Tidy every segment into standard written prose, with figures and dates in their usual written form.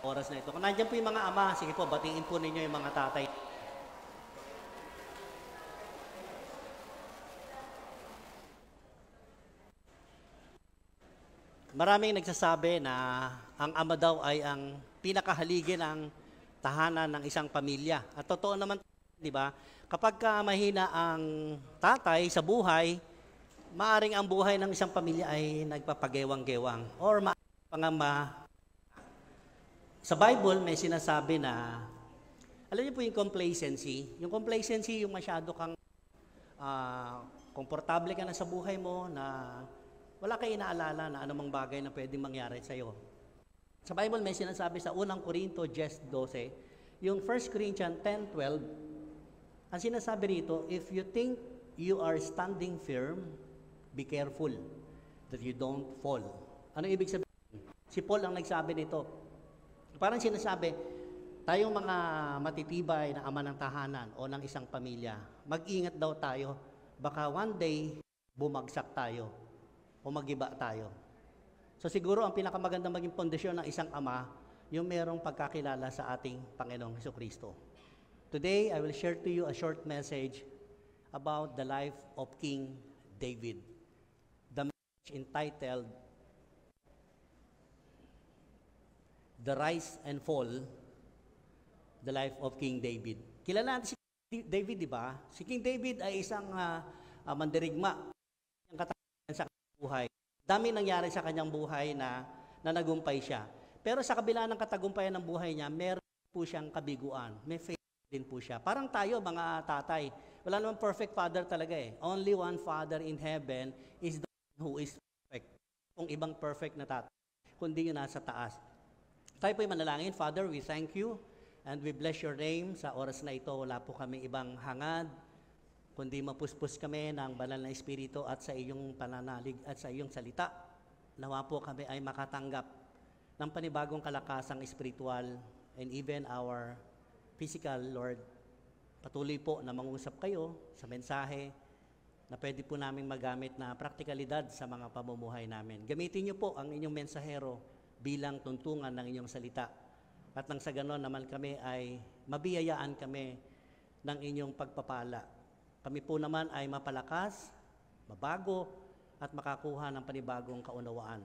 oras na ito. Kung nandiyan po yung mga ama, sige po, batiin po ninyo yung mga tatay. Maraming nagsasabi na ang ama daw ay ang pinakahaligi ng tahanan ng isang pamilya. At totoo naman, di ba? Kapag mahina ang tatay sa buhay, maaring ang buhay ng isang pamilya ay nagpapagewang-gewang. Or sa Bible may sinasabi na, alam niyo po yung complacency. Yung complacency, yung masyado kang komportable ka na sa buhay mo, na wala kayo inaalala na anumang bagay na pwedeng mangyari sa iyo. Sa Bible may sinasabi sa unang Korinto 10:12, yung 1 Corinthians 10:12, ang sinasabi rito, if you think you are standing firm, be careful that you don't fall. Ano ibig sabihin? Si Paul ang nagsabi nito. Parang sinasabi, tayong mga matitibay na ama ng tahanan o ng isang pamilya, mag-ingat daw tayo. Baka one day, bumagsak tayo o magiba tayo. So siguro ang pinakamagandang maging pundasyon ng isang ama, yung merong pagkakilala sa ating Panginoong Hesukristo. Today, I will share to you a short message about the life of King David. The message entitled, The Rise and Fall, the Life of King David. Kilala natin si David, di ba? Si King David ay isang mandirigma. Ang katahanan sa buhay. Dami nangyari sa kanyang buhay na nagumpay siya. Pero sa kabila ng katagumpayan ng buhay niya, meron po siyang kabiguan. May faith din po siya. Parang tayo, mga tatay. Wala naman perfect father talaga eh. Only one father in heaven is the one who is perfect. Kung ibang perfect na tatay, kundi yung nasa taas. Tayo po'y manalangin. Father, we thank you and we bless your name. Sa oras na ito, wala po kami ibang hangad, kundi mapuspos kami ng banal na Espiritu at sa iyong pananalig at sa iyong salita. Nawa po kami ay makatanggap ng panibagong kalakasang espiritual and even our physical, Lord. Patuloy po na mangusap kayo sa mensahe na pwede po namin magamit na praktikalidad sa mga pamumuhay namin. Gamitin niyo po ang inyong mensahero bilang tuntungan ng inyong salita. At nang sa ganon naman kami ay mabiyayaan kami ng inyong pagpapala. Kami po naman ay mapalakas, mabago, at makakuha ng panibagong kaunawaan.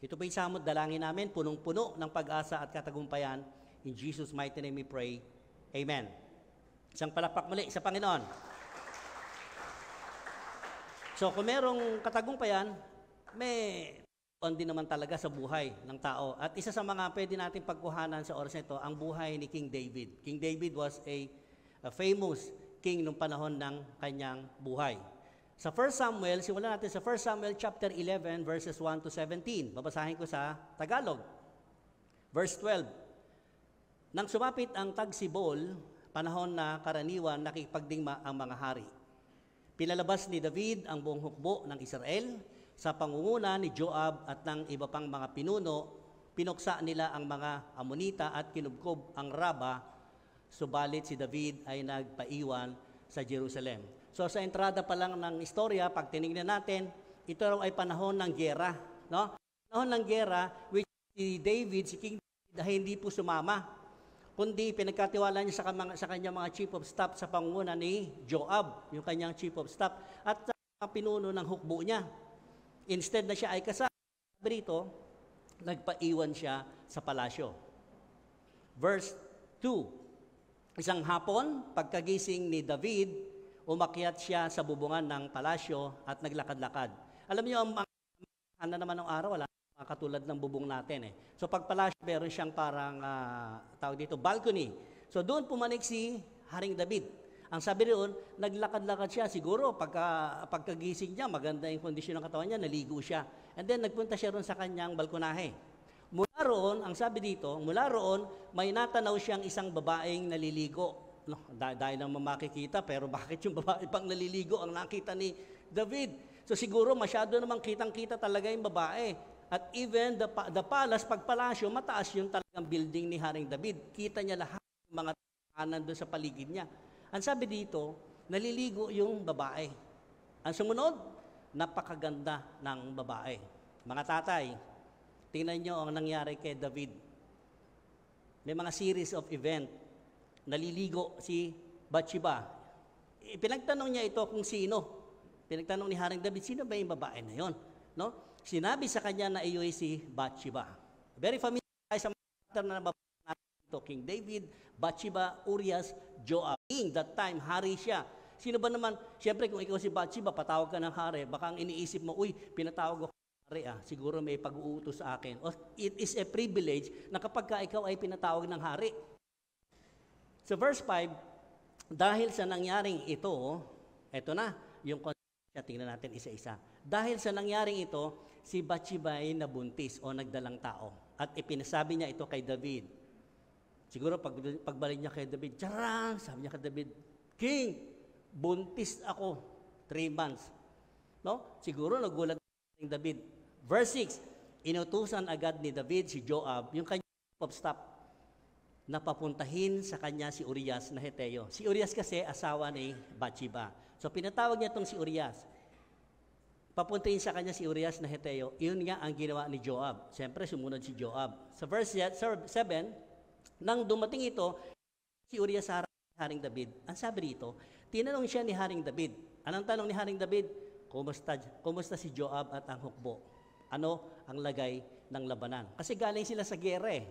Ito po yung samot dalangin namin, punong-puno ng pag-asa at katagumpayan. In Jesus' mighty name we pray. Amen. Isang palakpak muli sa Panginoon. So kung merong katagumpayan, may din naman talaga sa buhay ng tao. At isa sa mga pwede natin pagkuhanan sa oras nito, ang buhay ni King David. King David was a famous king nung panahon ng kanyang buhay. Sa 1 Samuel, simulan natin sa 1 Samuel chapter 11 verses 1 to 17. Babasahin ko sa Tagalog. Verse 12. Nang sumapit ang tagsibol, panahon na karaniwan nakikipagdigma ang mga hari. Pinalabas ni David ang buong hukbo ng Israel sa pangunguna ni Joab at ng iba pang mga pinuno. Pinuksa nila ang mga Amonita at kinubkob ang Raba. Subalit si David ay nagpaiwan sa Jerusalem. So sa entrada pa lang ng istorya, pag tinignan natin, ito raw ay panahon ng giyera. No? Panahon ng giyera, which si King David ay hindi po sumama, kundi pinagkatiwala niya sa kanyang mga chief of staff sa pangunguna ni Joab, yung kanyang chief of staff, at sa mga pinuno ng hukbo niya. Instead na siya ay kasama rito, nagpaiwan siya sa palasyo. Verse 2. Isang hapon, pagkagising ni David, umakyat siya sa bubungan ng palasyo at naglakad-lakad. Alam niyo, ang mga naman ng araw, wala katulad ng bubong natin eh. So pag palasyo, meron siyang parang, tawag dito, balcony. So doon pumanik si Haring David. Ang sabi roon, naglakad-lakad siya. Siguro, pagkagising niya, maganda yung kondisyon ng katawan niya, naligo siya. And then, nagpunta siya roon sa kanyang balkonahe. Mula roon, ang sabi dito, mula roon, may natanaw siyang isang babaeng naliligo. No, dahil naman makikita, pero bakit yung babae pang naliligo ang nakita ni David? So siguro, masyado namang kitang-kita talaga yung babae. At even the palace, pagpalasyo, mataas yung talagang building ni Haring David. Kita niya lahat ng mga tahanan doon sa paligid niya. Ang sabi dito, naliligo yung babae. Ang sumunod, napakaganda ng babae. Mga tatay, tingnan nyo ang nangyari kay David. may mga series of event. Naliligo si Bathsheba. Pinagtanong niya ito kung sino. Pinagtanong ni Haring David, sino ba yung babae na yon? No? Sinabi sa kanya na iyo ay si Bathsheba. Very familiar tayo sa mga na babae natin ito. King David, Bathsheba, Urias, Joab. King, that time, hari siya. Sino ba naman, siyempre kung ikaw si Bathsheba, patawag ka ng hari, baka ang iniisip mo, uy, pinatawag ako ng hari, siguro may pag-uutos sa akin. O, it is a privilege na kapag ka ikaw ay pinatawag ng hari. So verse 5, dahil sa nangyaring ito, eto na, yung concept, tingnan natin isa-isa. Dahil sa nangyaring ito, si Bathsheba ay nabuntis o nagdalang tao. At ipinasabi niya ito kay David. Siguro pagbalik niya kay David, charang, sabi niya kay David, King, buntis ako, 3 months. No? Siguro nagulat ng David. Verse 6, inutusan agad ni David si Joab, yung kanyang stop, na papuntahin sa kanya si Urias na Heteo. Si Urias kasi asawa ni Bathsheba. So pinatawag niya itong si Urias. Papuntahin sa kanya si Urias na Heteo. Iyon nga ang ginawa ni Joab. Siyempre sumunod si Joab. Sa verse 7, nang dumating ito, si Urias sa Haring David. Ang sabi dito, tinanong siya ni Haring David. Anong tanong ni Haring David? Kumusta si Joab at ang hukbo? Ano ang lagay ng labanan? Kasi galing sila sa giyera eh.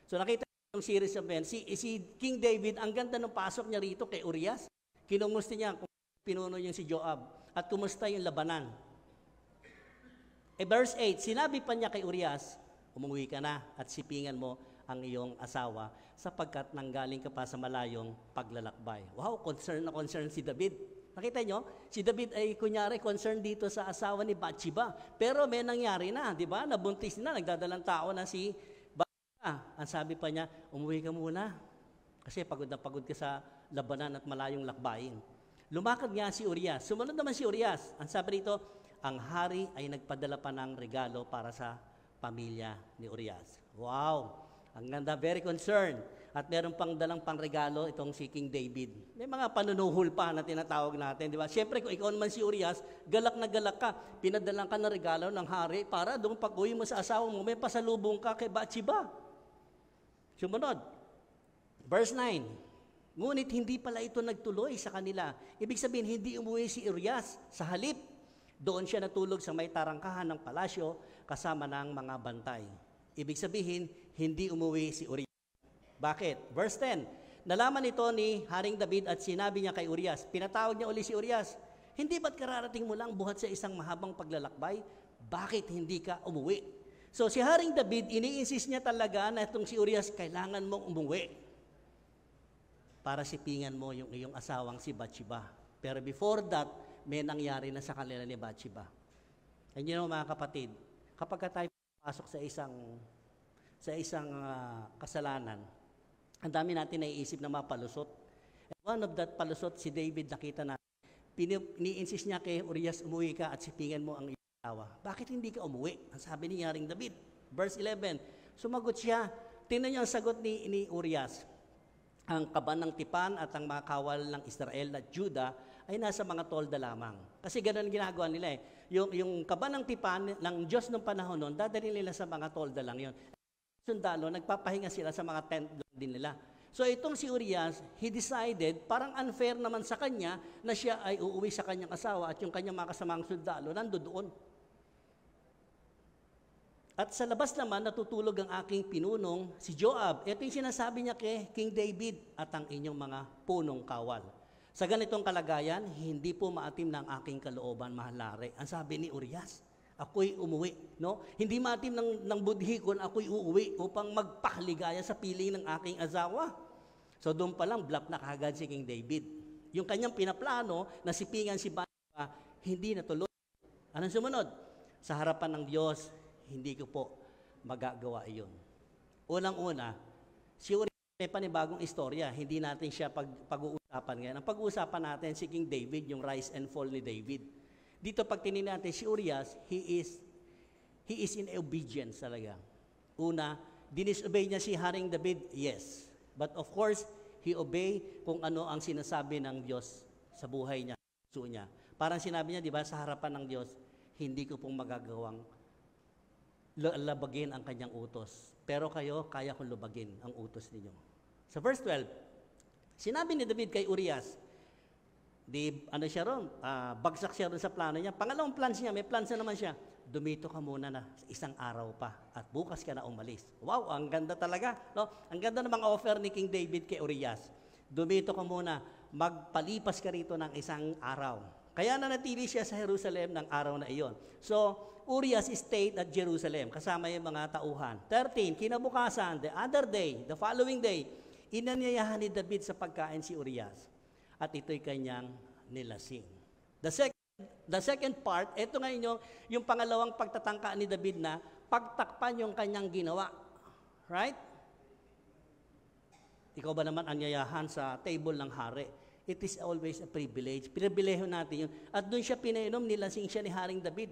So nakita yung series of events, si King David, ang ganda ng pasok niya rito kay Urias. Kinumusta niya kung pinuno niya si Joab at kumusta yung labanan. Verse 8, sinabi pa niya kay Urias, umuwi ka na at sipingan mo ang iyong asawa sapagkat nanggaling ka pa sa malayong paglalakbay. Wow, concern na concern si David. Nakita nyo? Si David ay kunyari concern dito sa asawa ni Bathsheba. Pero may nangyari na, di ba? Nabuntis na, nagdadalang tao na si ang sabi pa niya, umuwi ka muna. Kasi pagod na pagod ka sa labanan at malayong lakbayin. Lumakad nga si Urias. Sumunod naman si Urias. Ang sabi rito, ang hari ay nagpadala pa ng regalo para sa pamilya ni Urias. Wow! Ang ganda, very concerned. At meron pang dalang pangregalo itong si King David. May mga panunuhol pa na tinatawag natin, di ba? Siyempre, kung ikaw naman si Urias, galak na galak ka. Pinadalang ka ng regalo ng hari para doon pag-uwi mo sa asawa mo, may pasalubong ka kay Bathsheba. Sumunod, verse 9, ngunit hindi pala ito nagtuloy sa kanila. Ibig sabihin, hindi umuwi si Urias. Sa halip, doon siya natulog sa may tarangkahan ng palasyo kasama ng mga bantay. Ibig sabihin, hindi umuwi si Urias. Bakit? Verse 10, nalaman ito ni Haring David at sinabi niya kay Urias, pinatawag niya uli si Urias, hindi ba't kararating mo lang buhat sa isang mahabang paglalakbay? Bakit hindi ka umuwi? So si Haring David, ini-insist niya talaga na itong si Urias, kailangan mong umuwi para sipingan mo yung iyong asawang si Bathsheba. Pero before that, may nangyari na sa kanila ni Bathsheba. And you know mga kapatid, kapag tayo pasok sa isang kasalanan, ang dami natin naiisip na mapalusot. And one of that palusot, si David, nakita natin, ni-insist niya kay Urias, umuwi ka at sipingan mo ang bakit hindi ka umuwi? Ang sabi ni Haring David. Verse 11, sumagot siya. Tingnan niyo ang sagot ni Urias. Ang kaban ng tipan at ang mga kawal ng Israel at Juda ay nasa mga tolda lamang. Kasi ganoon ginagawa nila eh. Yung kaban ng tipan ng Diyos ng panahon noon, dadalhin nila sa mga tolda lang yon. Sundalo, nagpapahinga sila sa mga tent din nila. So itong si Urias, he decided, parang unfair naman sa kanya, na siya ay uuwi sa kanyang asawa at yung kanyang mga kasamang sundalo nandoon. At sa labas naman, natutulog ang aking pinunong, si Joab. Ito yung sinasabi niya kay King David at ang inyong mga punong kawal. Sa ganitong kalagayan, hindi po maatim ng aking kalooban, mahalari. Ang sabi ni Urias, ako'y umuwi. No? Hindi maatim ng budhi kung ako'y uuwi upang magpakaligaya sa piling ng aking asawa. So doon pa lang, bluff na kagad si King David. Yung kanyang pinaplano na sipingan si Bathsheba, hindi natuloy. Anong sumunod? Sa harapan ng Diyos, hindi ko po magagawa iyon. Unang-una, si Urias may panibagong istorya. Hindi natin siya pag-uusapan ngayon. Ang pag-uusapan natin si King David, yung rise and fall ni David. Dito pag tinignan natin si Urias, he is in obedience talaga. Una, disobey niya si Haring David? Yes. But of course, he obey kung ano ang sinasabi ng Diyos sa buhay niya, puso niya. Parang sinabi niya, di ba, sa harapan ng Diyos, hindi ko pong magagawang labagin ang kanyang utos. Pero kayo, kaya kong lubagin ang utos ninyo. Sa verse 12, sinabi ni David kay Urias, siya ron, bagsak siya ron sa plano niya. Pangalawang plans niya, may plans na naman siya. Dumito ka muna na isang araw pa at bukas ka na umalis. Wow, ang ganda talaga. No? Ang ganda ng mga offer ni King David kay Urias. Dumito ka muna, magpalipas ka rito ng isang araw. Kaya nanatili siya sa Jerusalem ng araw na iyon. So, Urias stayed at Jerusalem, kasama yung mga tauhan. 13, kinabukasan, the other day, the following day, inanyayahan ni David sa pagkain si Urias. At ito'y kanyang nilasing. The second part, ito ngayon yung pangalawang pagtatangka ni David na pagtakpan yung kanyang ginawa. Right? Ikaw ba naman anyayahan sa table ng hari? It is always a privilege. Pribileho natin yun. At doon siya pinainom, nilasing siya ni Haring David.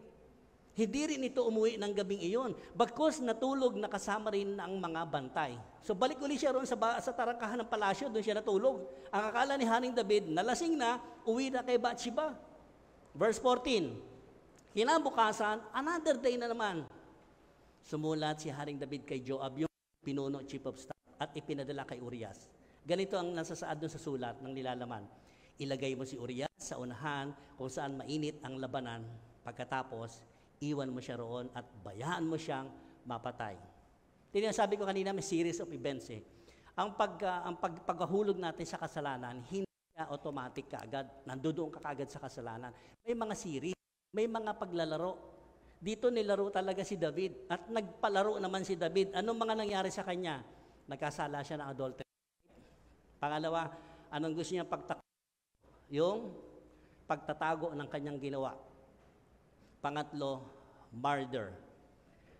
Hindi rin ito umuwi ng gabing iyon. Bagkus natulog, nakasama rin ang mga bantay. So balik uli siya roon sa tarangkahan ng palasyo, doon siya natulog. Ang akala ni Haring David, nalasing na, uwi na kay Bathsheba. Verse 14, kinabukasan, another day na naman. Sumulat si Haring David kay Joab, yung pinuno, chief of staff, at ipinadala kay Urias. Ganito ang nasasaad doon sa sulat ng nilalaman. Ilagay mo si Urias sa unahan kung saan mainit ang labanan. Pagkatapos, iwan mo siya roon at bayaan mo siyang mapatay. Sabi ko kanina, may series of events eh. Ang paghahulog natin sa kasalanan, hindi siya automatic kaagad. Nandoon ka kaagad sa kasalanan. May mga series, may mga paglalaro. Dito nilaro talaga si David at nagpalaro naman si David. Anong mga nangyari sa kanya? Nagkasala siya ng adultery. Pangalawa, anong gusto niya yung pagtatago ng kanyang ginawa. Pangatlo, murder.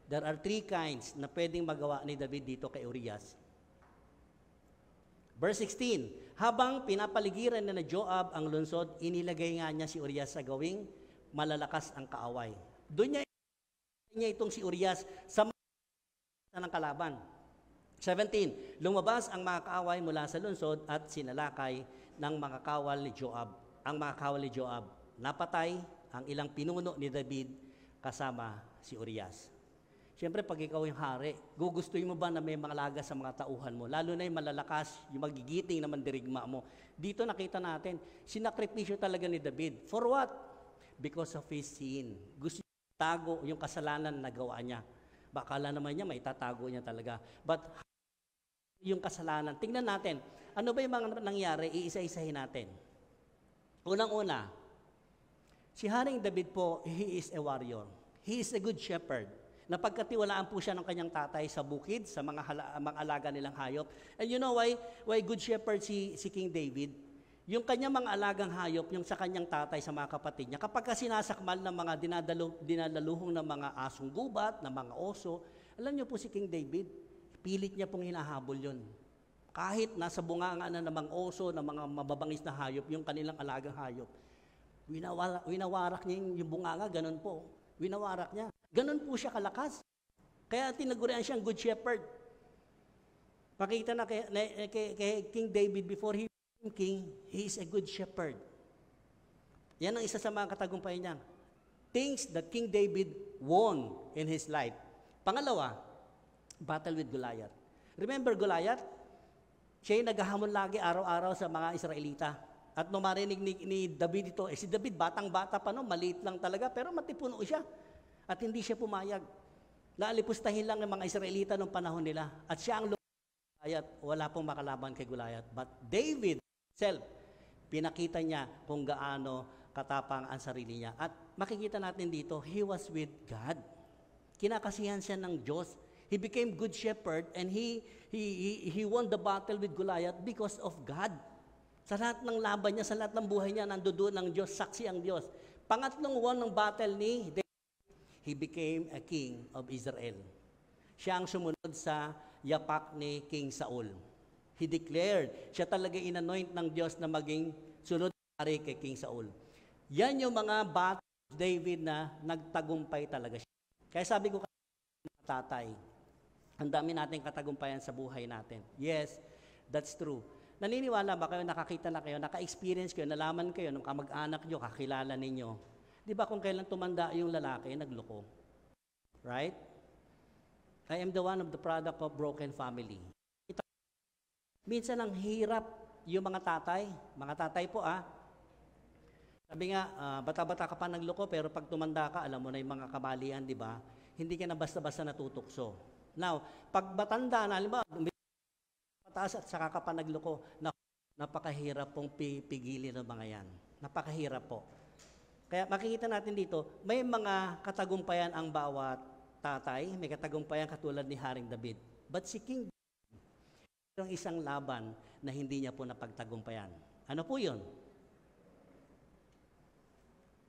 There are 3 kinds na pwedeng magawa ni David dito kay Urias. Verse 16, habang pinapaligiran na Joab ang lungsod, inilagay nga niya si Urias sa gawing malalakas ang kaaway. Doon niya itong si Urias sa ng kalaban. 17, lumabas ang mga kaaway mula sa lungsod at sinalakay ng mga kawal ni Joab. Ang mga kawal ni Joab, napatay ang ilang pinuno ni David kasama si Urias. Siyempre, pag ikaw yung hari, gugustuhin mo ba na may mga lagas sa mga tauhan mo? Lalo na yung malalakas, yung magigiting na mandirigma mo. Dito nakita natin, sinakripisyo talaga ni David. For what? Because of his sin. Gusto niya tago yung kasalanan na nagawa niya. Bakala naman niya, may tatago niya talaga. But yung kasalanan, tingnan natin, ano ba yung mga nangyari, iisa-isahin natin. Unang-una, si Haring David po, he is a warrior. He is a good shepherd. Napagkatiwalaan po siya ng kanyang tatay sa bukid, sa mga alaga nilang hayop. And you know why good shepherd si King David? Yung kanyang mga alagang hayop, yung sa kanyang tatay, sa mga kapatid niya, kapag sinasakmal ng mga dinadaluhong ng mga asong gubat, ng mga oso, alam niyo po si King David, pilit niya pong hinahabol yun. Kahit nasa bunganga na ng mga oso, ng mga mababangis na hayop, yung kanilang alagang hayop, winawarak niya yung bunganga, ganun po. Winawarak niya. Ganun po siya kalakas. Kaya tinagurian siyang good shepherd. Makita na kay King David before he became king, he is a good shepherd. Yan ang isa sa mga katagumpayan niya. Things that King David won in his life. Pangalawa, battle with Goliath. Remember Goliath? Siya yung naghahamon lagi araw-araw sa mga Israelita. At nung marinig ni David ito, si David batang-bata pa no, maliit lang talaga, pero matipuno siya. At hindi siya pumayag. Naalipustahin lang ng mga Israelita noong panahon nila. At siya ang Goliath, wala pong makalaban kay Goliath. But David himself, pinakita niya kung gaano katapang ang sarili niya. At makikita natin dito, he was with God. Kinakasihan siya ng Diyos. He became good shepherd and he won the battle with Goliath because of God. Sa lahat ng laban niya, sa lahat ng buhay niya, nandoon ang Diyos, saksi ang Diyos. Pangatlong won ng battle ni David, he became a king of Israel. Siya ang sumunod sa yapak ni King Saul. He declared, siya talaga inanoint ng Diyos na maging sunod hari kay King Saul. Yan yung mga battle of David na nagtagumpay talaga siya. Kaya sabi ko tatay, ang dami nating katagumpayan sa buhay natin. Yes, that's true. Naniniwala ba kayo, nakakita na kayo, naka-experience kayo, nalaman kayo, nung kamag-anak nyo, kakilala ninyo. Di ba kung kailan tumanda yung lalaki, nagloko? Right? I am the one of the product of broken family. Minsan ang hirap yung mga tatay po sabi nga, bata-bata ka pa nagloko, pero pag tumanda ka, alam mo na yung mga kabalian, di ba? Hindi ka na basta-basta natutukso. Now, pag matanda na, alam mo, pataas at saka ka pa nagloko, napakahirap pong pigilin ng mga yan. Napakahirap po. Kaya makikita natin dito, may mga katagumpayan ang bawat tatay, may katagumpayan katulad ni Haring David. But si King David, yung isang laban na hindi niya po napagtagumpayan. Ano po yun?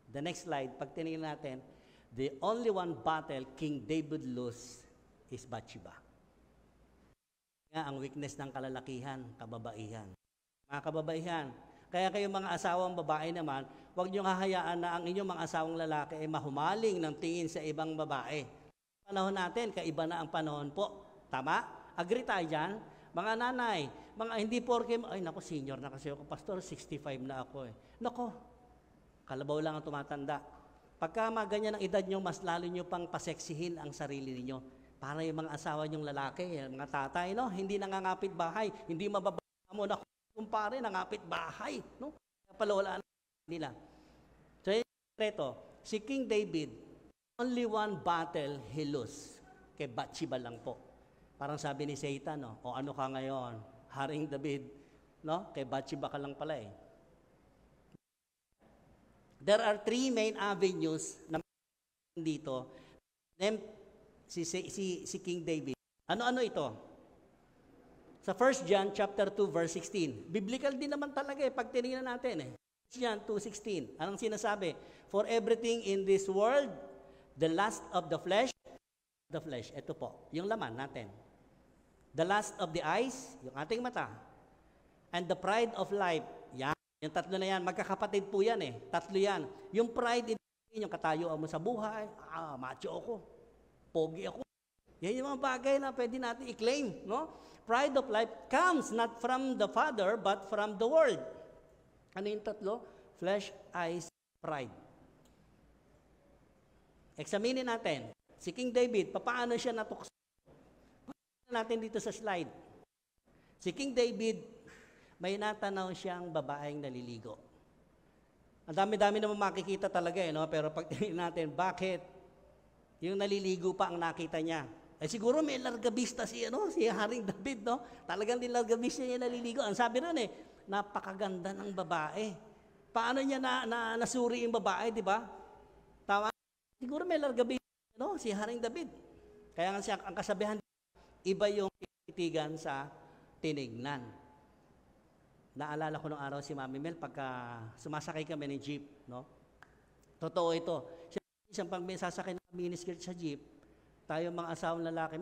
The next slide, pag tinignan natin, the only one battle King David lost is Bathsheba. Nga ang weakness ng kalalakihan, kababaihan. Mga kababaihan, kaya kayong mga asawang babae naman, huwag niyong hahayaan na ang inyong mga asawang lalaki ay mahumaling ng tingin sa ibang babae. Panahon natin, kaiba na ang panahon po. Tama? Agree tayo dyan? Mga nanay, mga hindi porke, ay naku, senior na kasi ako, pastor, 65 na ako eh. Naku, kalabaw lang ang tumatanda. Pagka ganyan ang edad nyo, mas lalo nyo pang paseksihin ang sarili ninyo. Para yung mga asawa nyong lalaki, mga tatay, no? Hindi nangangapit bahay, hindi mababa mo na kumpare, nangapit bahay, no? Palawala nila. So, ito, si King David, only one battle he lost. Kay Bathsheba lang po. Parang sabi ni Satan, no? O ano ka ngayon? Haring David, no? Kay Bathsheba ka lang pala eh. There are three main avenues na dito. Si King David. Ano-ano ito? Sa 1 John chapter 2 verse 16. Biblical din naman talaga eh pag tinignan natin eh. 1 John 2:16. Anong sinasabi? For everything in this world, the lust of the flesh. Ito po, yung laman natin. The lust of the eyes, yung ating mata. And the pride of life. Yan. Yung tatlo na yan, magkakapatid po yan eh. Tatlo yan. Yung pride, yung katayuan mo sa buhay, macho ako, pogi ako. Yan yung mga bagay na pwede natin i-claim, no? Pride of life comes not from the Father, but from the world. Ano yung tatlo? Flesh, eyes, pride. Examinin natin. Si King David, paano siya natukso? Paano natin dito sa slide? Si King David, may natanaw siyang babaeng naliligo. Ang dami-dami naman makikita talaga eh, no? Pero pag tingnan natin, bakit yung naliligo pa ang nakita niya? Eh siguro may largabista si Haring David, no? Talagang largabista niya naliligo. Ang sabi nun eh, napakaganda ng babae. Paano niya nasuri yung babae, di ba? Tama? Siguro may largabista, no? Si Haring David. Kaya nga siya, ang kasabihan, iba yung titigan sa tinignan. Naalala ko nung araw si Mami Mel pagka sumasakay kami ng jeep, no? Totoo ito. Siyang pag may sasakay ng miniskirt sa jeep, tayo mga asawang lalaki,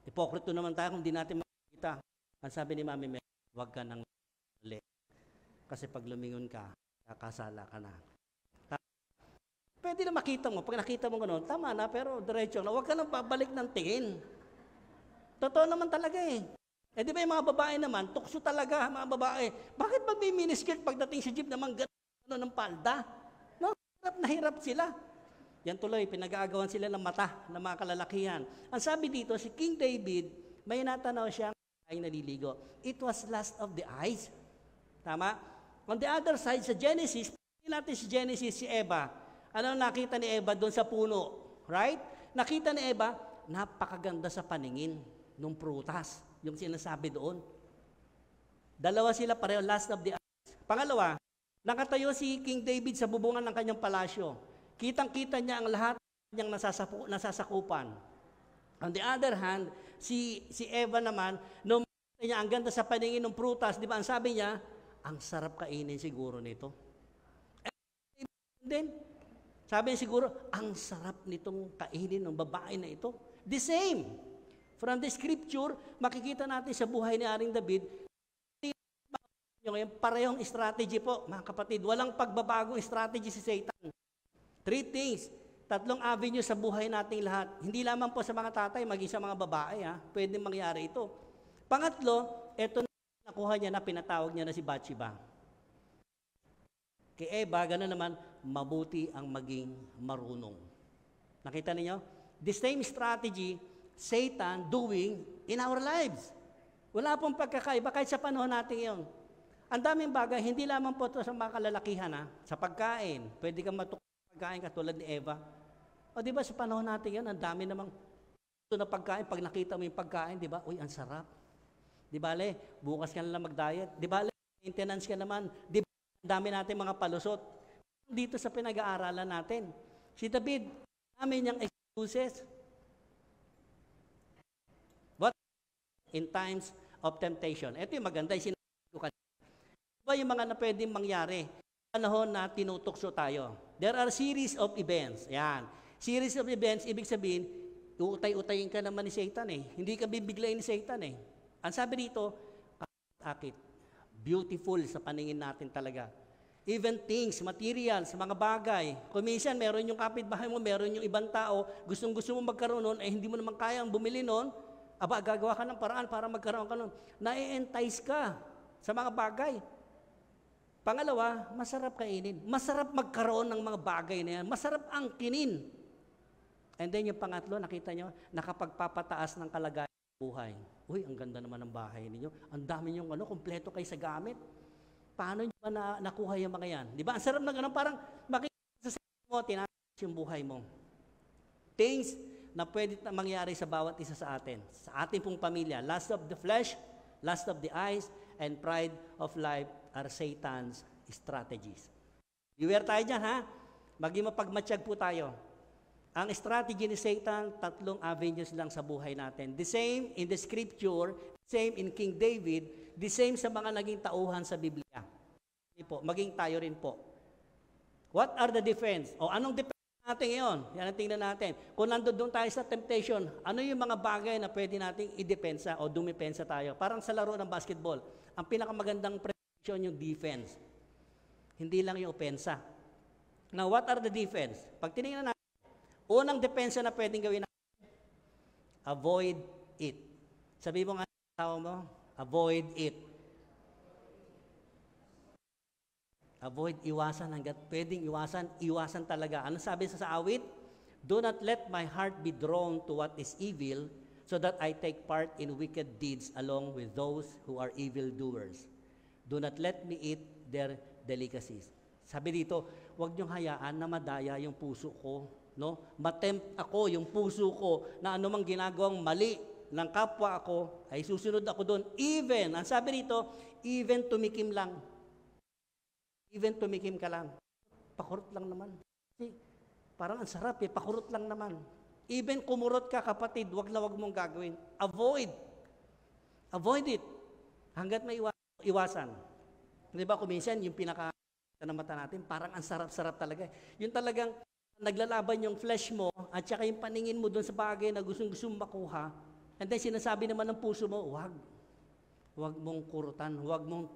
hipokrito naman tayo kung di natin makikita. Ang sabi ni Mami Mel, huwag ka nang mali. Kasi pag lumingon ka, kakasala ka na. Pwede na makita mo. Pag nakita mo gano'n, tama na, pero diretso na. Huwag ka nang babalik ng tingin. Totoo naman talaga eh. Eh di ba yung mga babae naman, tukso talaga mga babae. Bakit pag may miniskirt pagdating sa jeep naman gano'n ng palda? No? Hirap na hirap sila. Yan tuloy, pinag-aagawan sila ng mata ng mga kalalakihan. Ang sabi dito, si King David, may natanaw siyang ay naliligo. It was lust of the eyes. Tama? On the other side, sa Genesis, natin si Genesis, si Eva. Ano nakita ni Eva doon sa puno? Right? Nakita ni Eva, napakaganda sa paningin ng prutas. Yung sinasabi doon. Dalawa sila pareho, lust of the eyes. Pangalawa, nakatayo si King David sa bubungan ng kanyang palasyo. Kitang-kita niya ang lahat niyang nasasakupan. On the other hand, si Eva naman, nung niya ang ganda sa paningin ng prutas, di ba ang sabi niya, ang sarap kainin siguro nito. And then, sabi niya siguro, ang sarap nitong kainin ng babae na ito. The same. From the scripture, makikita natin sa buhay ni Haring David, yung parehong strategy po, mga kapatid. Walang pagbabagong strategy si Satan. 3 things. 3 avenue sa buhay nating lahat. Hindi lamang po sa mga tatay, maging sa mga babae. Pwede mangyari ito. Pangatlo, ito na nakuha niya na pinatawag niya na si Bathsheba. Kay Eva, gano'n naman, mabuti ang maging marunong. Nakita niyo? The same strategy Satan doing in our lives. Wala pong pagkakaiba kahit sa panahon natin ngayon. Ang daming bagay, hindi lamang po ito sa mga kalalakihan, sa pagkain. Pwede kang matukoy sa pagkain katulad ni Eva. O di ba sa panahon natin ngayon, ang dami namang ito na pagkain. Pag nakita mo yung pagkain, di ba? Uy, ang sarap. Di ba, bukas ka na lang mag-diet. Di ba, maintenance ka naman. Di ba, ang dami natin mga palusot. Dito sa pinag-aaralan natin. Si David, dami niyang excuses. What? In times of temptation. Ito yung maganda, yung sinabi ko kanina. Diba yung mga na pwedeng mangyari? Panahon na tinutukso tayo. There are series of events. Yan. Series of events, ibig sabihin, uutay-utayin ka naman ni Satan eh. Hindi ka bibiglayin ni Satan eh. Ang sabi dito, akit. Beautiful sa paningin natin talaga. Even things, materials, mga bagay. Kung minsan, meron yung kapitbahay mo, meron yung ibang tao, gustong-gusto mo magkaroon nun, hindi mo naman kayang bumili nun, gagawa ka ng paraan para magkaroon ka nun. Na-entice ka sa mga bagay. Pangalawa, masarap kainin. Masarap magkaroon ng mga bagay na yan. Masarap angkinin. And then yung pangatlo, nakita nyo, nakapagpapataas ng kalagayan ng buhay. Uy, ang ganda naman ng bahay ninyo. Ang dami nyo, kompleto kayo sa gamit. Paano nyo ba nakuha yung mga yan? Di ba? Ang sarap na gano'n, parang makikita sa mo, tinatas yung buhay mo. Things na pwede mangyari sa bawat isa sa atin. Sa ating pong pamilya. Lust of the flesh, lust of the eyes, and pride of life are Satan's strategies. Beware tayo dyan, ha? Maging mapagmatsyag po tayo. Ang strategy ni Satan, 3 avenues lang sa buhay natin. The same in the scripture, same in King David, the same sa mga naging tauhan sa Biblia. Maging tayo rin po. What are the defense? O anong defense natin ngayon? Yan ang tingnan natin. Kung nandoon tayo sa temptation, ano yung mga bagay na pwede nating idepensa o dumipensa tayo? Parang sa laro ng basketball. Ang pinakamagandang protection yung defense. Hindi lang yung opensa. Now, what are the defense? Pag tinignan natin, unang depensa na pwedeng gawin natin, avoid it. Sabi mo nga sa tao mo, avoid it. Avoid, iwasan hanggat pwedeng iwasan, iwasan talaga. Ano sabi sa awit? Do not let my heart be drawn to what is evil, so that I take part in wicked deeds along with those who are evildoers. Do not let me eat their delicacies. Sabi dito, huwag niyong hayaan na madaya yung puso ko, no? Matempt ako, yung puso ko, na anumang ginagawang mali ng kapwa ako, ay susunod ako doon. Even, ang sabi dito, even tumikim lang. Even tumikim ka lang. Pakurot lang naman. Kasi parang ang sarap pakurot lang naman. Even kumurot ka, kapatid, wag mong gagawin. Avoid. Avoid it. Hanggat may iwasan. Di ba kung minsan, yung pinaka ng mata natin, parang ang sarap-sarap talaga. Yung talagang naglalaban yung flesh mo at saka yung paningin mo doon sa bagay na gustong-gusto makuha. And then sinasabi naman ng puso mo, wag. Wag mong kurutan, wag mong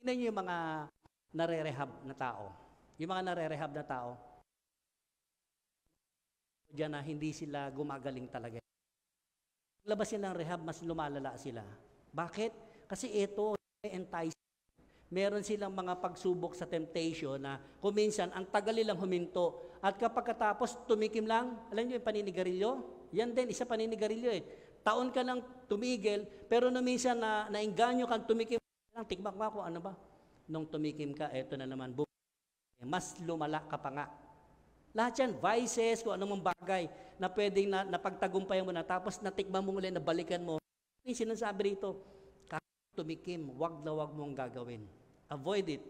tingnan niyo yung mga nare-rehab na tao. Yung mga nare-rehab na tao, diyan na hindi sila gumagaling talaga. Labas sila ng rehab, mas lumalala sila. Bakit? Kasi ito, entice. Meron silang mga pagsubok sa temptation na kuminsan, ang tagal nilang huminto. At kapag katapos, tumikim lang, alam niyo yung paninigarilyo? Yan din, isa paninigarilyo Taon ka lang tumigil, pero na minsan nainganyo kang tumikim lang, tikmak mo ako, ano ba? Nung tumikim ka, eto na naman, mas lumala ka pa nga. Lahat yan, vices, kung anong bagay na pwedeng napagtagumpayan mo na, tapos natikman mo muli, nabalikan mo. Yung sinasabi rito, tumikim, wag na wag mong gagawin. Avoid it.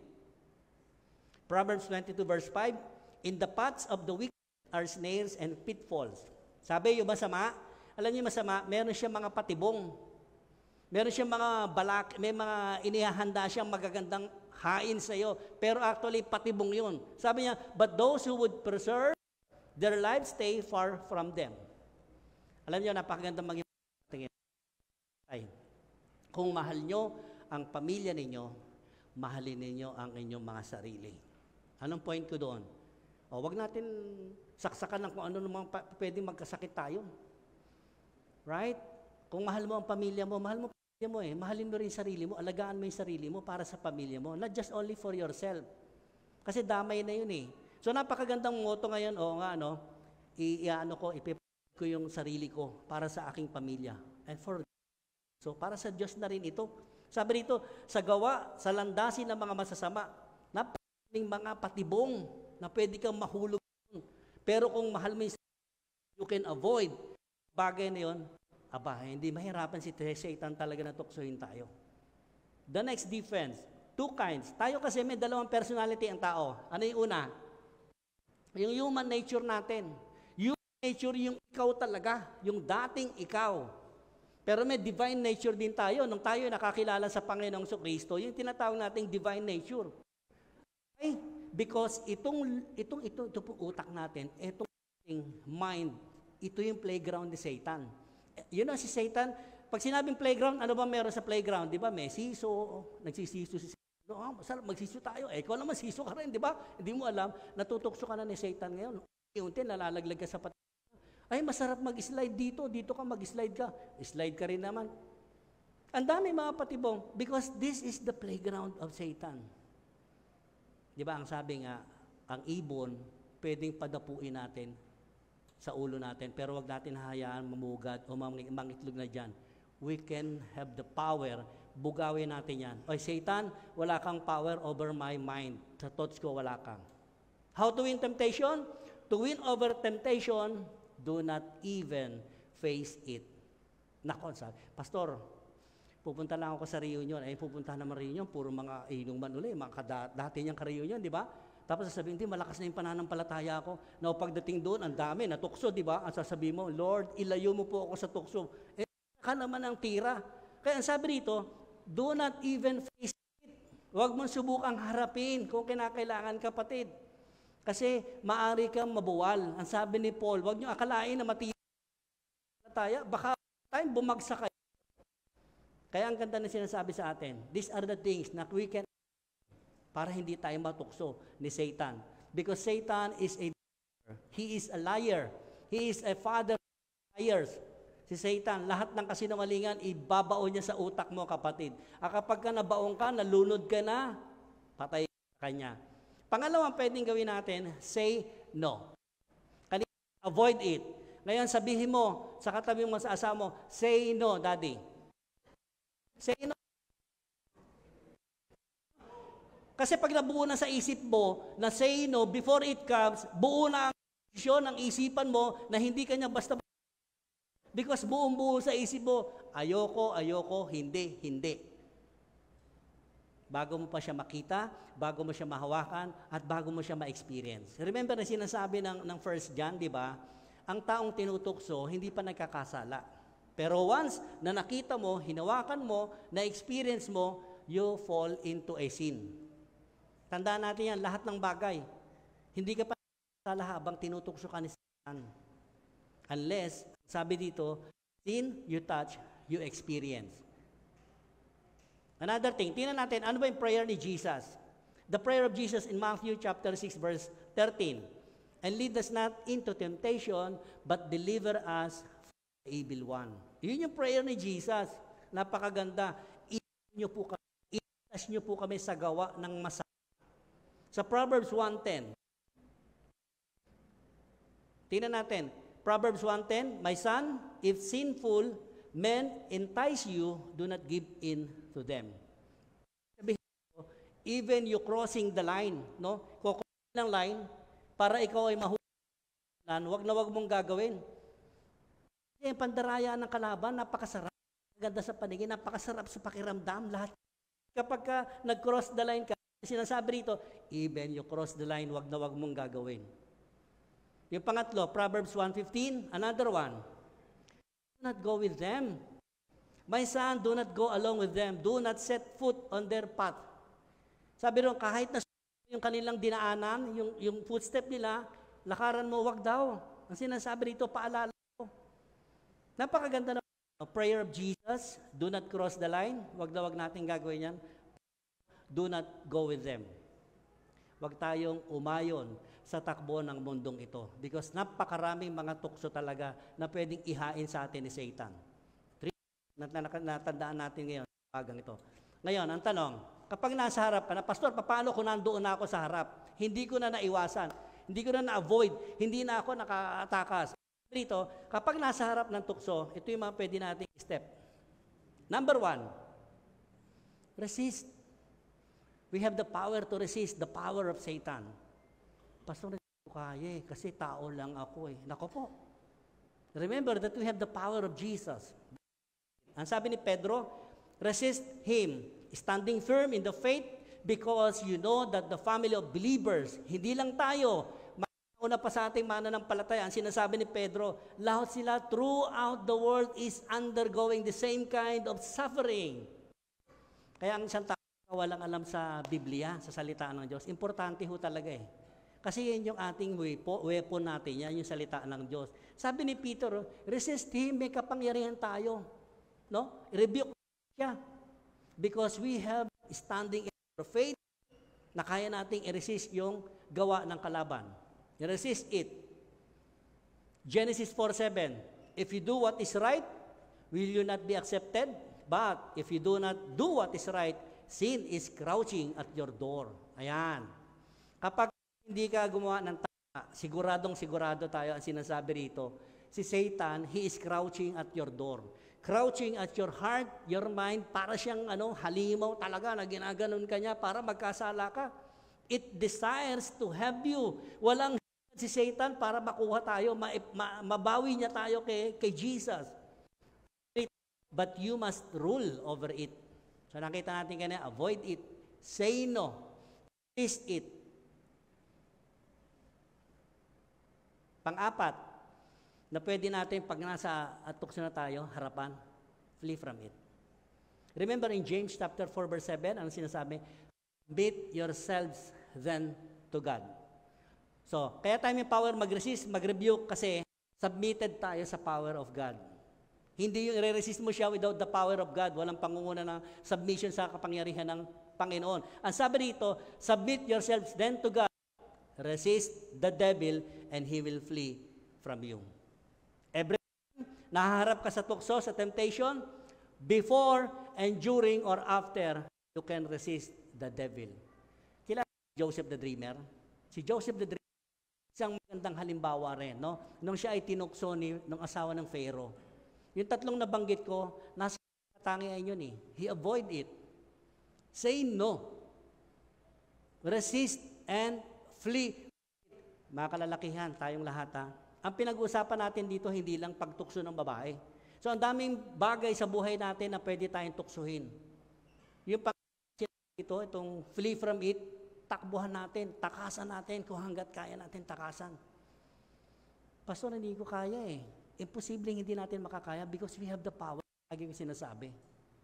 Proverbs 22 verse 5, in the paths of the wicked are snares and pitfalls. Sabi yung masama, alam niyo masama, meron siyang mga patibong. Meron siyang mga may mga inihahanda siyang magagandang hain sa iyo. Pero actually, patibong yun. Sabi niya, but those who would preserve their lives stay far from them. Alam niyo, napakagandang maging kung mahal nyo ang pamilya ninyo, mahalin ninyo ang inyong mga sarili. Anong point ko doon? Wag natin saksakan ng kung ano naman pwedeng magkasakit tayo. Right? Kung mahal mo ang pamilya mo, mahal mo ang pamilya mo mahalin mo rin sarili mo, alagaan mo yung sarili mo para sa pamilya mo, not just only for yourself. Kasi damay na yun So napakagandang motto ngayon, ipipray ko yung sarili ko para sa aking pamilya. And for so para sa Diyos na rin ito. Sabi rito, sa gawa, sa landasin ng mga masasama, napakaraming mga patibong na pwede kang mahulog. Pero kung mahal mo yung you can avoid bagay na yun, hindi mahirapan si Satan talaga na tuksohin tayo. The next defense, two kinds. Tayo kasi may dalawang personality ang tao. Ano yung una? Yung human nature natin. Human nature yung ikaw talaga, yung dating ikaw. Pero may divine nature din tayo. Nung tayo nakakilala sa Panginoong Kristo, yung tinatawag nating divine nature. Okay? Because ito po utak natin, itong mind, ito yung playground ni Satan. You know, si Satan, pag sinabing playground, ano ba meron sa playground? Di ba? May siso, nagsisiso si Satan. Masarap, magsiso tayo. Ikaw naman, siso ka rin, di ba? Hindi mo alam, natutukso ka na ni Satan ngayon. Unti, nalalaglag ka sa ay, masarap mag-slide dito. Dito ka, mag-slide ka. Slide ka rin naman. Ang dami mga patibong because this is the playground of Satan. Di ba, ang sabi nga, ang ibon, pwedeng padapuin natin sa ulo natin, pero wag natin hayaan mamugad o mangitlog na dyan. We can have the power, bugawin natin yan. Oy, Satan, wala kang power over my mind. Sa thoughts ko, wala kang. How to win temptation? To win over temptation, do not even face it. Nako, sabi, Pastor, pupunta lang ako sa reunion. Ay, pupunta naman reunion, puro mga inuman uli, mga dati niyang ka-reunion, di ba? Tapos sasabihin, malakas na yung pananampalataya ko. Now, pagdating doon, ang dami, natukso, di ba? Ang sasabihin mo, Lord, ilayo mo po ako sa tukso. Ka naman ang tira. Kaya ang sabi rito, do not even face it. Huwag mong subukang harapin kung kinakailangan, kapatid. Kasi maaari kang mabuwal. Ang sabi ni Paul, huwag nyo akalain na matira. Baka time bumagsak kayo. Kaya ang ganda na sinasabi sa atin, these are the things na we can para hindi tayo matukso ni Satan. Because Satan is he is a liar. He is a father of liars. Si Satan, lahat ng kasinungalingan, ibabaon niya sa utak mo, kapatid. Kapag ka nabaon ka, nalunod ka na, patay ka kanya. Pangalawang pwedeng gawin natin, say no. Avoid it. Ngayon, sabihin mo sa katabi mo sa asawa mo, say no, daddy. Say no. Kasi pag nabuo na sa isip mo na say no, before it comes, buo na ang desisyon ng isipan mo na hindi kanya basta. Because buong-buo sa isip mo, ayoko, hindi. Bago mo pa siya makita, bago mo siya mahawakan, at bago mo siya ma-experience. Remember na sinasabi ng 1 John, di ba? Ang taong tinutukso, hindi pa nagkakasala. Pero once na nakita mo, hinawakan mo, na-experience mo, you fall into a sin. Tandaan natin yan, lahat ng bagay. Hindi ka pa nagkakasala habang tinutukso ka ni Satan. Unless, sabi dito, sin, you touch, you experience. Another thing, tingnan natin, ano ba yung prayer ni Jesus? The prayer of Jesus in Matthew chapter 6, verse 13. And lead us not into temptation, but deliver us from the evil one. Yun yung prayer ni Jesus. Napakaganda. Itas nyo po kami sa gawa ng masama. Sa Proverbs 1:10. Tingnan natin. Proverbs 1:10, my son, if sinful men entice you, do not give in to them. Sabihin ko, even you crossing the line, no? Kukunin ng line para ikaw ay mahulaan, wag na wag mong gagawin. Kasi yung pandaraya ng kalaban, napakasarap. Ganda sa paningin, napakasarap sa pakiramdam, lahat. Kapag ka nag-cross the line ka, sinasabi rito, even you cross the line, wag na wag mong gagawin. Yung pangatlo, Proverbs 1:15, another one. Do not go with them. My son, do not go along with them. Do not set foot on their path. Sabi ron, kahit na yung kanilang dinaanan, yung footstep nila, lakaran mo, wag daw. Ang sinasabi rito, paalala ko. Napakaganda na prayer of Jesus, do not cross the line. Wag na wag natin gagawin yan. Do not go with them. Wag tayong umayon sa takbo ng mundong ito. Because napakaraming mga tukso talaga na pwedeng ihain sa atin ni Satan. Natandaan natin ngayon sa bagang ito. Ngayon, ang tanong, kapag nasa harap ka na, Pastor, paano kung nandoon na ako sa harap? Hindi ko na naiwasan. Hindi ko na na-avoid. Hindi na ako nakatakas. Dito, kapag nasa harap ng tukso, ito yung mga pwede nating step. Number 1, resist. We have the power to resist the power of Satan. Pastor, hindi ko kaya kasi tao lang ako eh. Nako po. Remember that we have the power of Jesus. Ang sabi ni Pedro, resist him, standing firm in the faith, because you know that the family of believers, hindi lang tayo, una pa sa ating mananampalataya, ang sinasabi ni Pedro, lahat sila throughout the world is undergoing the same kind of suffering. Kaya ang isang tao walang alam sa Biblia, sa salita ng Diyos, importante ho talaga eh. Kasi yan yung ating weapon natin, yan yung salita ng Diyos. Sabi ni Peter, resist him, may kapangyarihan tayo. No? I-rebuke siya. Because we have standing in our faith na kaya nating i-resist yung gawa ng kalaban. I-resist it. Genesis 4:7, if you do what is right, will you not be accepted? But if you do not do what is right, sin is crouching at your door. Ayan. Kapag hindi ka gumawa ng tama, sigurado tayo ang sinasabi rito. Si Satan, he is crouching at your door. Crouching at your heart, your mind, para siyang halimaw talaga na ginaganon ka niya para magkasala ka. It desires to have you. Walang si Satan para makuha tayo, mabawi niya tayo kay Jesus. But you must rule over it. So nakita natin kanina, avoid it. Say no. Resist it. Pang-apat, na pwede natin pag nasa tukso na tayo, harapan, flee from it. Remember in James chapter 4 verse 7, ano sinasabi? Submit yourselves then to God. So, kaya tayo may power mag-resist, mag-rebuke kasi submitted tayo sa power of God. Hindi yung i-resist mo siya without the power of God. Walang pangunguna ng submission sa kapangyarihan ng Panginoon. Ang sabi dito, submit yourselves then to God. Resist the devil and he will flee from you. Every time nahaharap ka sa tukso, sa temptation, before and during or after, you can resist the devil. Kilala Joseph the Dreamer? Si Joseph the Dreamer, isang magandang halimbawa rin, no? Nung siya ay tinukso ng asawa ng Pharaoh. Yung tatlong nabanggit ko, nasa katangian yun eh. He avoid it. Say no. Resist and flee. Mga kalalakihan, tayong lahat ha. Ang pinag-uusapan natin dito, hindi lang pagtukso ng babae. So, ang daming bagay sa buhay natin na pwede tayong tuksuhin. Yung ito, itong flee from it, takbuhan natin, takasan natin kung hanggat kaya natin takasan. Pastor, hindi ko kaya eh. Imposibleng hindi natin makakaya because we have the power. Lagi ko sinasabi.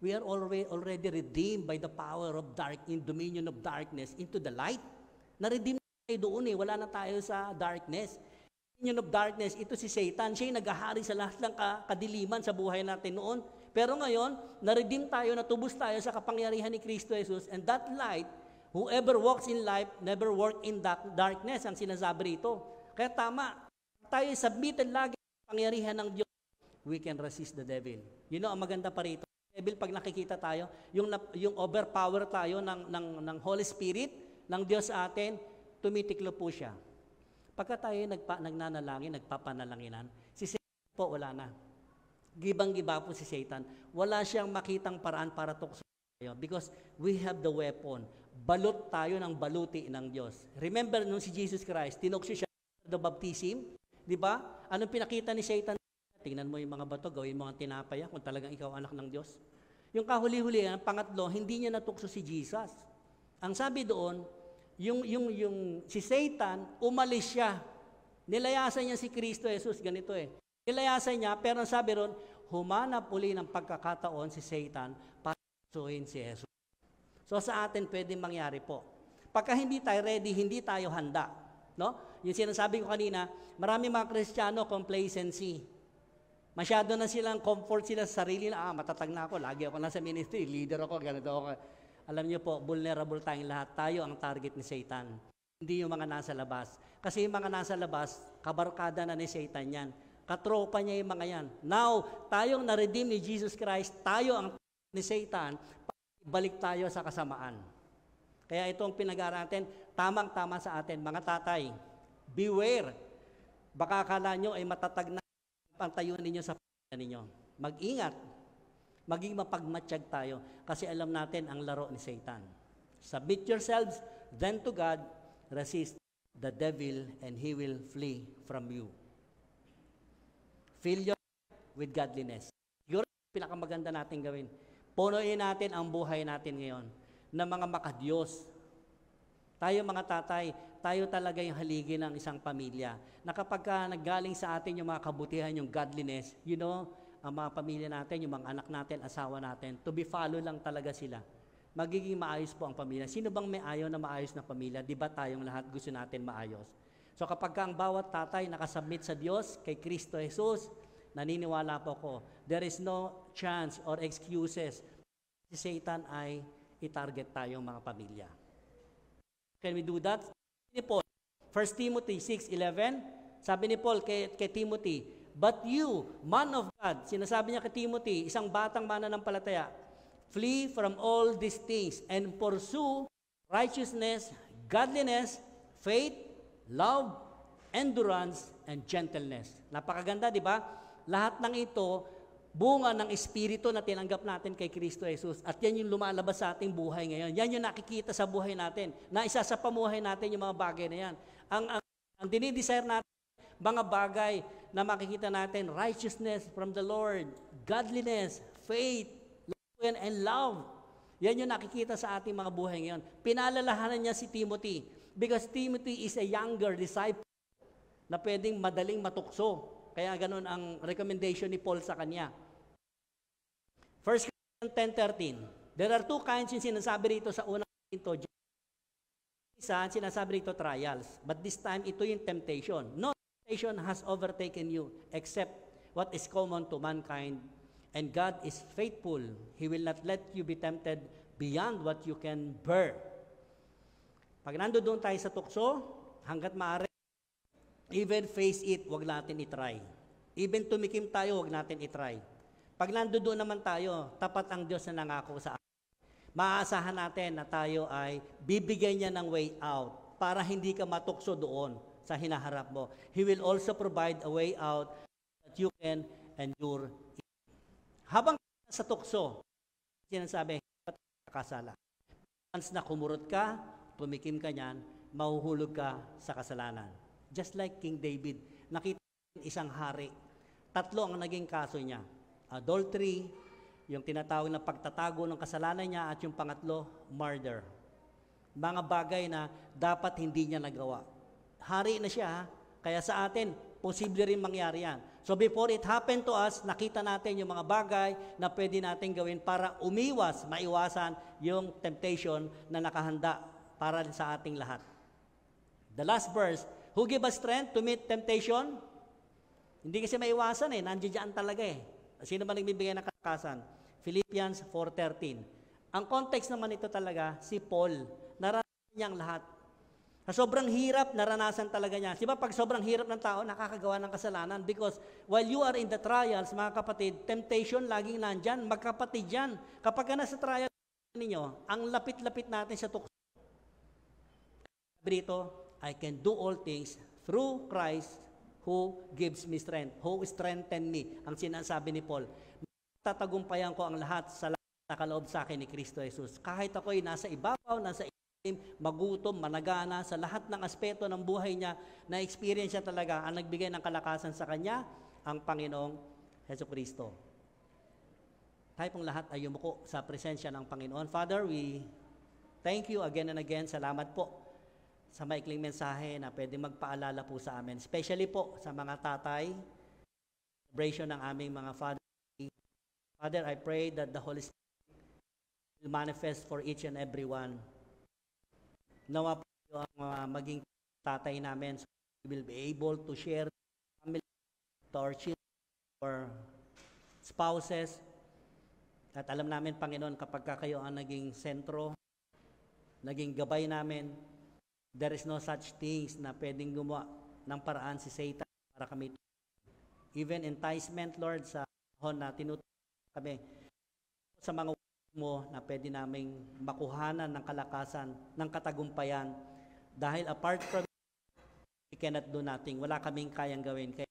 We are already redeemed by the power of in dominion of darkness into the light. Na-redeem tayo doon eh. Wala na tayo sa darkness. Dominion of darkness, ito si Satan. Siya yung naghahari sa lahat ng kadiliman sa buhay natin noon. Pero ngayon, na-redeem tayo, natubos tayo sa kapangyarihan ni Kristo Jesus. And that light, whoever walks in life, never walk in darkness, ang sinasabi rito. Kaya tama, tayo submitted lagi sa pangyarihan ng Diyos. We can resist the devil. You know, ang maganda pa rito, devil, pag nakikita tayo, yung overpower tayo ng Holy Spirit, ng Diyos sa atin, tumitiklo po siya. Pagka tayo nagnanalangin, nagpapanalanginan, si Satan po wala na. Gibang-giba po si Satan. Wala siyang makitang paraan para tukso tayo because we have the weapon. Balot tayo ng baluti ng Diyos. Remember nung si Jesus Christ, tinukso siya the baptism, di ba? Anong pinakita ni Satan? Tingnan mo yung mga bato, gawin mo ang tinapaya kung talagang ikaw anak ng Diyos. Yung kahuli-huli, ang pangatlo, hindi niya natukso si Jesus. Ang sabi doon, yung si Satan, umalis siya. Nilayasan niya si Kristo Jesus, ganito eh. Nilayasan niya, pero ang sabi ron, humanap uli ng pagkakataon si Satan para tuksohin si Jesus. So sa atin pwedeng mangyari po. Pagka hindi tayo ready, hindi tayo handa. No? Yung sinasabi ko kanina, marami mga Kristiyano, complacency. Masyado na silang comfort sila sa sarili na, matatag na ako, lagi ako nasa ministry, leader ako, ganito ako. Alam niyo po, vulnerable tayong lahat. Tayo ang target ni Satan. Hindi yung mga nasa labas. Kasi yung mga nasa labas, kabarkada na ni Satan yan. Katropa niya yung mga yan. Now, tayong na-redeem ni Jesus Christ, tayo ang target ni Satan, balik tayo sa kasamaan. Kaya ito ang pinag-aaral natin, tamang-tama sa atin. Mga tatay, beware. Baka akala nyo ay matatag na Pantayuan ninyo sa pamilya ninyo. Mag-ingat. Maging mapagmatsyag tayo kasi alam natin ang laro ni Satan. Submit yourselves then to God, resist the devil, and he will flee from you. Fill your life with godliness. Siguro, pinakamaganda natin gawin. Punuin natin ang buhay natin ngayon na mga makadiyos. Tayo mga tatay, tayo talaga yung haligi ng isang pamilya. Na kapag naggaling sa atin yung mga kabutihan, yung godliness, ang mga pamilya natin, yung mga anak natin, asawa natin, to be follow lang talaga sila. Magiging maayos po ang pamilya. Sino bang may ayaw na maayos na pamilya? Di ba tayong lahat gusto natin maayos? So kapag ang bawat tatay nakasubmit sa Diyos, kay Kristo Jesus, naniniwala po ko, there is no chance or excuses si Satan ay i-target tayong mga pamilya. Can we do that? Ni Paul, 1 Timothy 6:11, sabi ni Paul kay Timothy, but you, man of God, sinasabi niya kay Timothy, isang batang mananampalataya, flee from all these things and pursue righteousness, godliness, faith, love, endurance, and gentleness. Napakaganda, di ba? Lahat ng ito, bunga ng Espiritu na tinanggap natin kay Kristo Jesus. At yan yung lumalabas sa ating buhay ngayon. Yan yung nakikita sa buhay natin. Na isa sa pamuhay natin yung mga bagay na yan. Ang dinidesire natin, mga bagay na makikita natin, righteousness from the Lord, godliness, faith, and love. Yan yung nakikita sa ating mga buhay ngayon. Pinalalahanan niya si Timothy because Timothy is a younger disciple na pwedeng madaling matukso. Kaya ganun ang recommendation ni Paul sa kanya. 1 Corinthians 10:13. There are two kinds yung sinasabi rito sa unang ito. Isa, sinasabi rito trials. But this time, ito yung temptation. No temptation has overtaken you except what is common to mankind. And God is faithful. He will not let you be tempted beyond what you can bear. Pag nandoon tayo sa tukso, hanggat maaari, even face it, wag natin itry. Even tumikim tayo, wag natin itry. Pag nandoon naman tayo, tapat ang Diyos na nangako sa atin. Maaasahan natin na tayo ay bibigyan niya ng way out para hindi ka matukso doon sa hinaharap mo. He will also provide a way out that you can endure it. Habang sa tukso, sinasabi, kasala. Once na kumurot ka, tumikim ka niyan, mahuhulog ka sa kasalanan. Just like King David, nakita isang hari. Tatlo ang naging kaso niya. Adultery, yung tinatawag na pagtatago ng kasalanan niya, at yung pangatlo, murder. Mga bagay na dapat hindi niya nagawa. Hari na siya, kaya sa atin, posible rin mangyari yan. So before it happened to us, nakita natin yung mga bagay na pwede natin gawin para maiwasan yung temptation na nakahanda para sa ating lahat. The last verse, who give us strength to meet temptation? Hindi kasi maiwasan nandiyan talaga Sino ba nagbibigay ng kalakasan? Philippians 4:13. Ang context naman ito talaga, si Paul, naranasan niya ang lahat. Sa sobrang hirap, naranasan talaga niya. Diba pag sobrang hirap ng tao, nakakagawa ng kasalanan because while you are in the trials, mga kapatid, temptation laging nandyan, magkapatid yan. Kapag ka nasa trial ninyo, ang lapit-lapit natin sa tukso. Sabi dito, I can do all things through Christ who gives me strength, who strengthen me. Ang sinasabi ni Paul, tatagumpayan ko ang lahat sa lahat na kaloob sa akin ni Kristo Jesus. Kahit ako'y nasa ibabaw, nasa magutom, managana, sa lahat ng aspeto ng buhay niya, na-experience niya talaga, ang nagbigay ng kalakasan sa kanya, ang Panginoong Jesucristo. Tayo pong lahat ay yumuko sa presensya ng Panginoon. Father, we thank you again and again. Salamat po sa maikling mensahe na pwede magpaalala po sa amin. Especially po sa mga tatay, celebration ng aming mga father. Father, I pray that the Holy Spirit will manifest for each and every one. Nawa po ang maging tatay namin so we will be able to share family to our children or spouses. At alam namin, Panginoon, kapag kayo ang naging sentro, naging gabay namin, there is no such things na pwedeng gumawa ng paraan si Satan para kami. Even enticement, Lord, sa panahon na tinutulungan kami sa mga mo na pwede naming makuhanan ng kalakasan, ng katagumpayan. Dahil apart from we cannot do nothing. Wala kaming kayang gawin. Kaya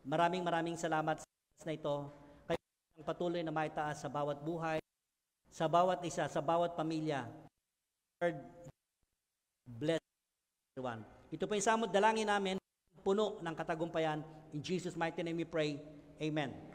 Maraming salamat sa oras na ito. Kayo ang patuloy na maitaas sa bawat buhay, sa bawat isa, sa bawat pamilya. Lord, bless everyone. Ito po yung samot dalangin namin, puno ng katagumpayan. In Jesus' mighty name we pray. Amen.